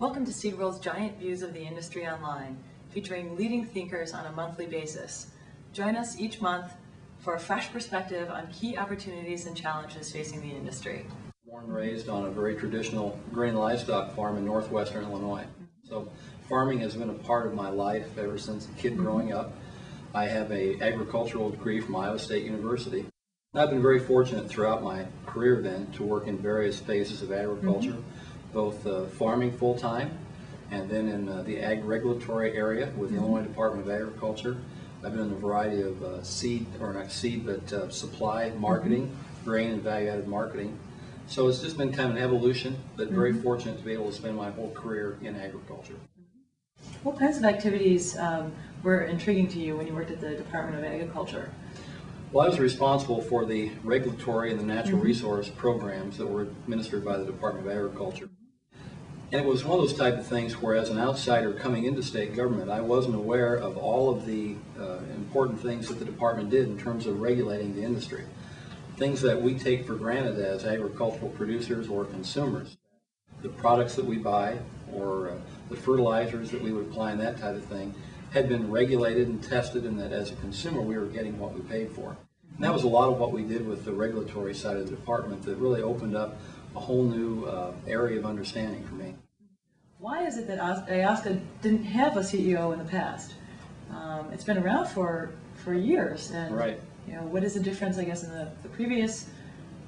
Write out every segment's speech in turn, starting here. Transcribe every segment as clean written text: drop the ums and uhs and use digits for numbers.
Welcome to SeedWorld's Giant Views of the Industry Online, featuring leading thinkers on a monthly basis. Join us each month for a fresh perspective on key opportunities and challenges facing the industry. Born and raised on a very traditional grain and livestock farm in northwestern Illinois. So farming has been a part of my life ever since a kid growing up. I have an agricultural degree from Iowa State University. I've been very fortunate throughout my career then to work in various phases of agriculture, both farming full-time and then in the ag regulatory area with the Illinois Department of Agriculture. I've been in a variety of supply marketing, grain and value-added marketing. So it's just been kind of an evolution, but very fortunate to be able to spend my whole career in agriculture. What kinds of activities were intriguing to you when you worked at the Department of Agriculture? Well, I was responsible for the regulatory and the natural resource programs that were administered by the Department of Agriculture. And it was one of those type of things where, as an outsider coming into state government, I wasn't aware of all of the important things that the department did in terms of regulating the industry. Things that we take for granted as agricultural producers or consumers. The products that we buy or the fertilizers that we would apply and that type of thing had been regulated and tested, and that as a consumer we were getting what we paid for. And that was a lot of what we did with the regulatory side of the department that really opened up a whole new area of understanding for me. Why is it that AOSCA didn't have a CEO in the past? It's been around for years, and you know, what is the difference, I guess, in the previous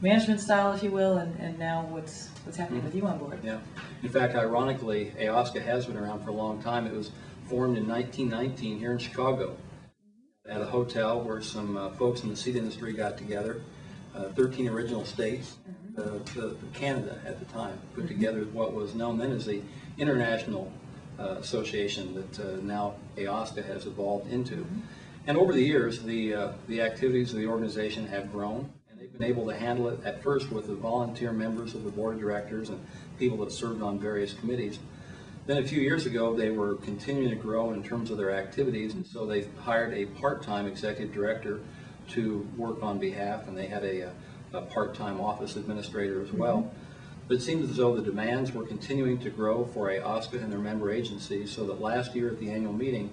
management style, if you will, and now what's happening with you on board? Yeah. In fact, ironically, AOSCA has been around for a long time. It was formed in 1919 here in Chicago at a hotel where some folks in the seed industry got together. 13 original states, Canada at the time, put together what was known then as the International Association that now AOSCA has evolved into. And over the years, the activities of the organization have grown, and they've been able to handle it at first with the volunteer members of the board of directors and people that served on various committees. Then a few years ago, they were continuing to grow in terms of their activities, and so they hired a part-time executive director to work on behalf, and they had a part-time office administrator as well. But it seems as though the demands were continuing to grow for AOSCA and their member agencies, so that last year at the annual meeting,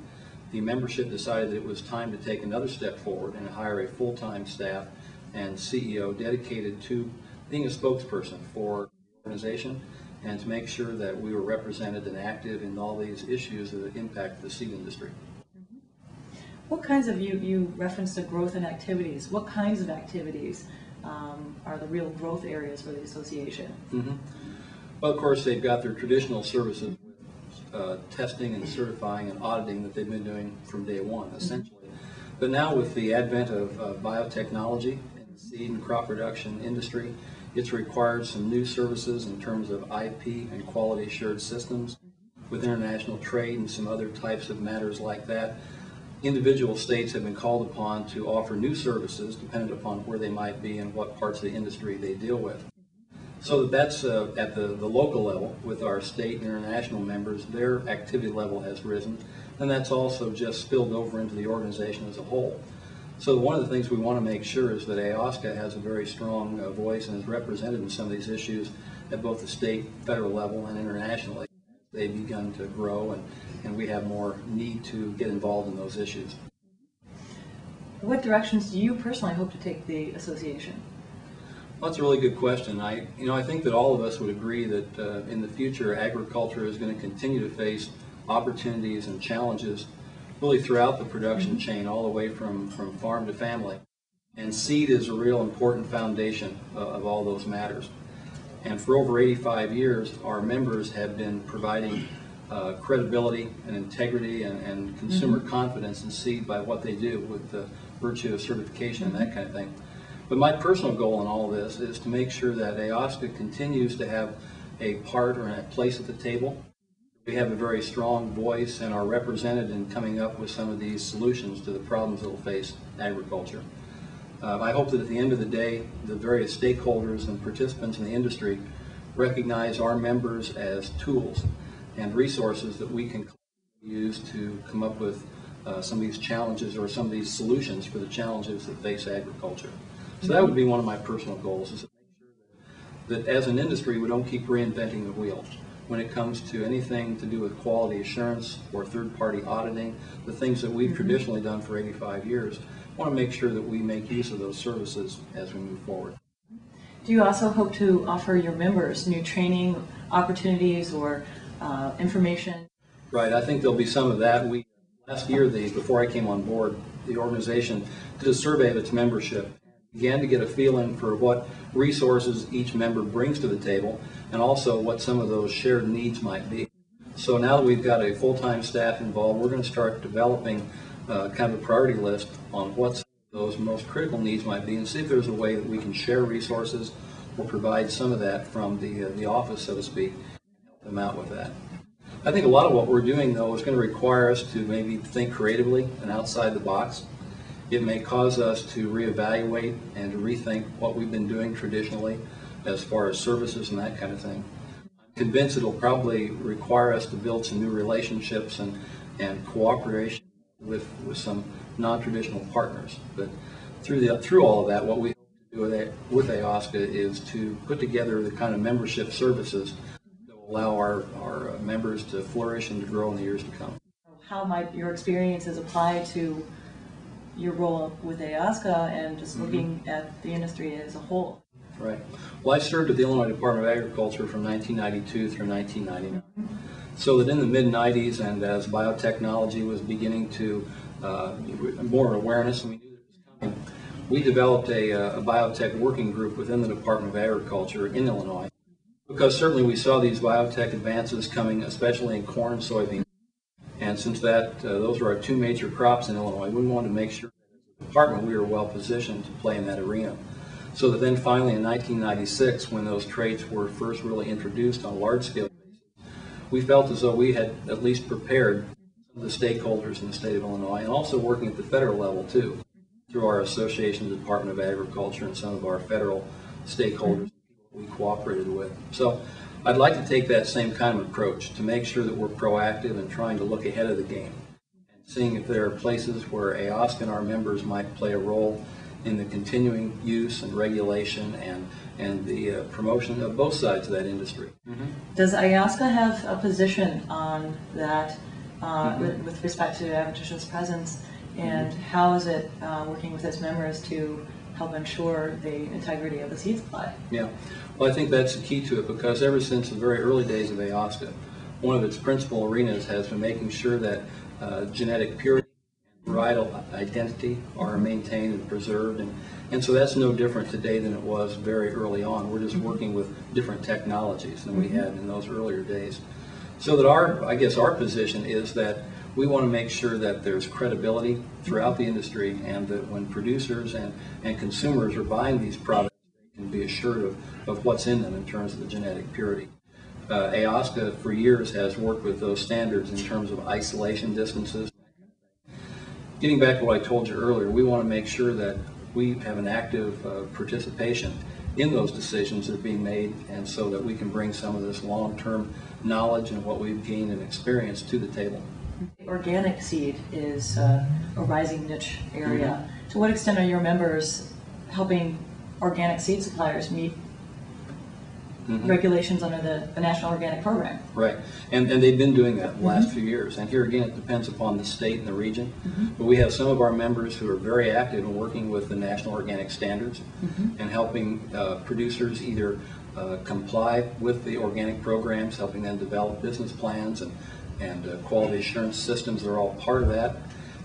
the membership decided that it was time to take another step forward and hire a full-time staff and CEO dedicated to being a spokesperson for the organization and to make sure that we were represented and active in all these issues that impact the seed industry. What kinds of, you referenced the growth in activities, what kinds of activities are the real growth areas for the association? Well, of course, they've got their traditional services with testing and certifying and auditing that they've been doing from day one, essentially. But now with the advent of biotechnology in the seed and crop production industry, it's required some new services in terms of IP and quality assured systems with international trade and some other types of matters like that. Individual states have been called upon to offer new services dependent upon where they might be and what parts of the industry they deal with. So that's at the local level with our state and international members, their activity level has risen, and that's also just spilled over into the organization as a whole. So one of the things we want to make sure is that AOSCA has a very strong voice and is represented in some of these issues at both the state, federal level, and internationally. They've begun to grow, and we have more need to get involved in those issues. What directions do you personally hope to take the association? Well, that's a really good question. I think that all of us would agree that in the future, agriculture is going to continue to face opportunities and challenges really throughout the production chain, all the way from farm to family. And seed is a real important foundation of all those matters. And for over 85 years, our members have been providing credibility and integrity and consumer confidence in seed by what they do with the virtue of certification and that kind of thing. But my personal goal in all of this is to make sure that AOSCA continues to have a part or a place at the table. We have a very strong voice and are represented in coming up with some of these solutions to the problems that will face agriculture. I hope that at the end of the day, the various stakeholders and participants in the industry recognize our members as tools and resources that we can use to come up with some of these challenges or some of these solutions for the challenges that face agriculture. So that would be one of my personal goals, is to make sure that as an industry we don't keep reinventing the wheel, when it comes to anything to do with quality assurance or third-party auditing, the things that we've traditionally done for 85 years. I want to make sure that we make use of those services as we move forward. Do you also hope to offer your members new training opportunities or information? Right, I think there'll be some of that. Last year, before I came on board, the organization did a survey of its membership, began to get a feeling for what resources each member brings to the table, and also what some of those shared needs might be. So now that we've got a full-time staff involved, we're going to start developing kind of a priority list on what those most critical needs might be, and see if there's a way that we can share resources or provide some of that from the office, so to speak, and help them out with that. I think a lot of what we're doing, though, is going to require us to maybe think creatively and outside the box. It may cause us to reevaluate and to rethink what we've been doing traditionally as far as services and that kind of thing. I'm convinced it'll probably require us to build some new relationships and cooperation with some non-traditional partners. But through all of that, what we hope to do with AOSCA is to put together the kind of membership services that will allow our members to flourish and to grow in the years to come. How might your experiences apply to your role with AOSCA and just looking at the industry as a whole? Right. Well, I served at the Illinois Department of Agriculture from 1992 through 1999. So that in the mid-90s, and as biotechnology was beginning to more awareness, and we knew that it was coming, we developed a biotech working group within the Department of Agriculture in Illinois, because certainly we saw these biotech advances coming, especially in corn and soybean. And since those are our two major crops in Illinois, we wanted to make sure that as a department we were well positioned to play in that arena. So that then finally in 1996, when those traits were first really introduced on a large scale basis, we felt as though we had at least prepared some of the stakeholders in the state of Illinois, and also working at the federal level too, through our association, the Department of Agriculture, and some of our federal stakeholders we cooperated with. So I'd like to take that same kind of approach to make sure that we're proactive and trying to look ahead of the game, and seeing if there are places where AOSCA and our members might play a role in the continuing use and regulation and the promotion of both sides of that industry. Does AOSCA have a position on that with respect to adventitious presence, and how is it working with its members to help ensure the integrity of the seed supply? Yeah, well, I think that's the key to it, because ever since the very early days of AOSCA, one of its principal arenas has been making sure that genetic purity and varietal identity are maintained and preserved, and so that's no different today than it was very early on. We're just working with different technologies than we had in those earlier days. So that our position is that we want to make sure that there's credibility throughout the industry, and that when producers and consumers are buying these products, they can be assured of what's in them in terms of the genetic purity. AOSCA for years has worked with those standards in terms of isolation distances. Getting back to what I told you earlier, we want to make sure that we have an active participation in those decisions that are being made, and so that we can bring some of this long-term knowledge and what we've gained and experienced to the table. Organic seed is a rising niche area. To what extent are your members helping organic seed suppliers meet regulations under the National Organic Program? Right, and they've been doing that the last few years. And here again, it depends upon the state and the region. But we have some of our members who are very active in working with the National Organic Standards and helping producers either comply with the organic programs, helping them develop business plans and quality assurance systems that are all part of that.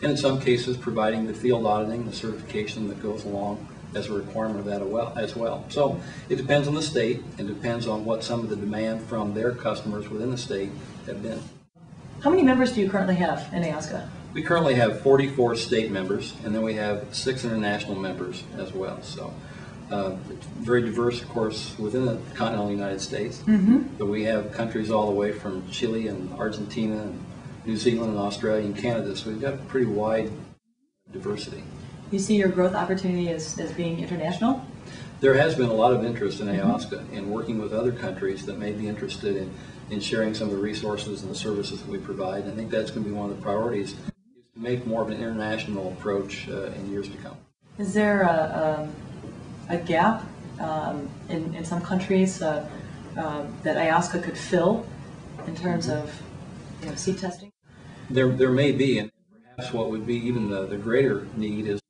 And in some cases, providing the field auditing, the certification that goes along as a requirement of that as well. So it depends on the state, and depends on what some of the demand from their customers within the state have been. How many members do you currently have in AOSCA? We currently have 44 state members, and then we have 6 international members as well. So it's very diverse, of course, within the continental United States. But we have countries all the way from Chile and Argentina and New Zealand and Australia and Canada. So we've got a pretty wide diversity. You see your growth opportunity as being international? There has been a lot of interest in AOSCA in working with other countries that may be interested in sharing some of the resources and the services that we provide. And I think that's going to be one of the priorities, is to make more of an international approach in years to come. Is there a gap in some countries that AOSCA could fill in terms of seed testing? There may be, and perhaps what would be even the greater need is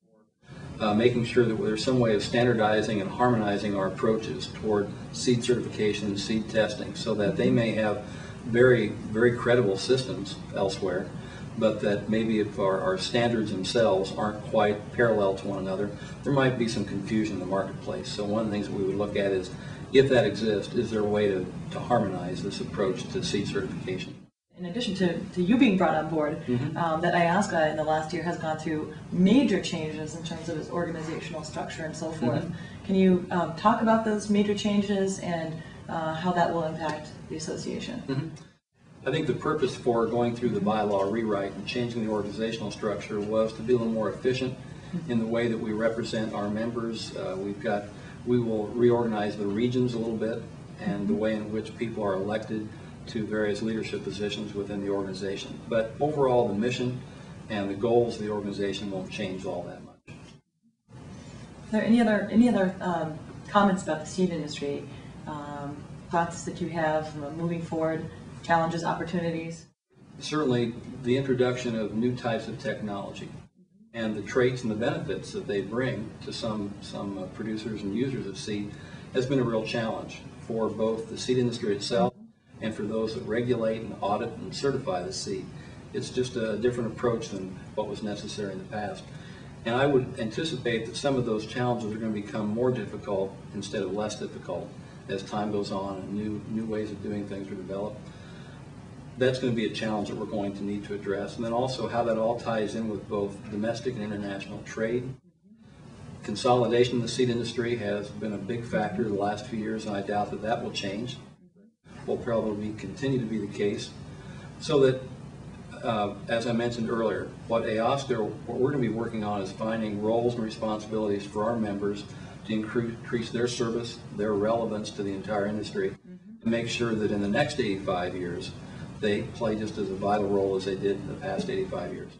making sure that there's some way of standardizing and harmonizing our approaches toward seed certification and seed testing, so that they may have very, very credible systems elsewhere, but that maybe if our standards themselves aren't quite parallel to one another, there might be some confusion in the marketplace. So one of the things that we would look at is, if that exists, is there a way to harmonize this approach to seed certification? In addition to you being brought on board, that AOSCA in the last year has gone through major changes in terms of its organizational structure and so forth. Can you talk about those major changes and how that will impact the association? I think the purpose for going through the bylaw rewrite and changing the organizational structure was to be a little more efficient in the way that we represent our members. We will reorganize the regions a little bit, and the way in which people are elected to various leadership positions within the organization. But overall, the mission and the goals of the organization won't change all that much. Are there any other comments about the seed industry? Thoughts that you have moving forward? Challenges, opportunities? Certainly, the introduction of new types of technology and the traits and the benefits that they bring to some producers and users of seed has been a real challenge for both the seed industry itself and for those that regulate and audit and certify the seed. It's just a different approach than what was necessary in the past. And I would anticipate that some of those challenges are going to become more difficult instead of less difficult as time goes on and new ways of doing things are developed. That's going to be a challenge that we're going to need to address. And then also how that all ties in with both domestic and international trade. Consolidation in the seed industry has been a big factor the last few years, and I doubt that that will change. Will probably continue to be the case. So that, as I mentioned earlier, what we're going to be working on is finding roles and responsibilities for our members to increase their service, their relevance to the entire industry, and make sure that in the next 85 years, they play just as a vital role as they did in the past 85 years.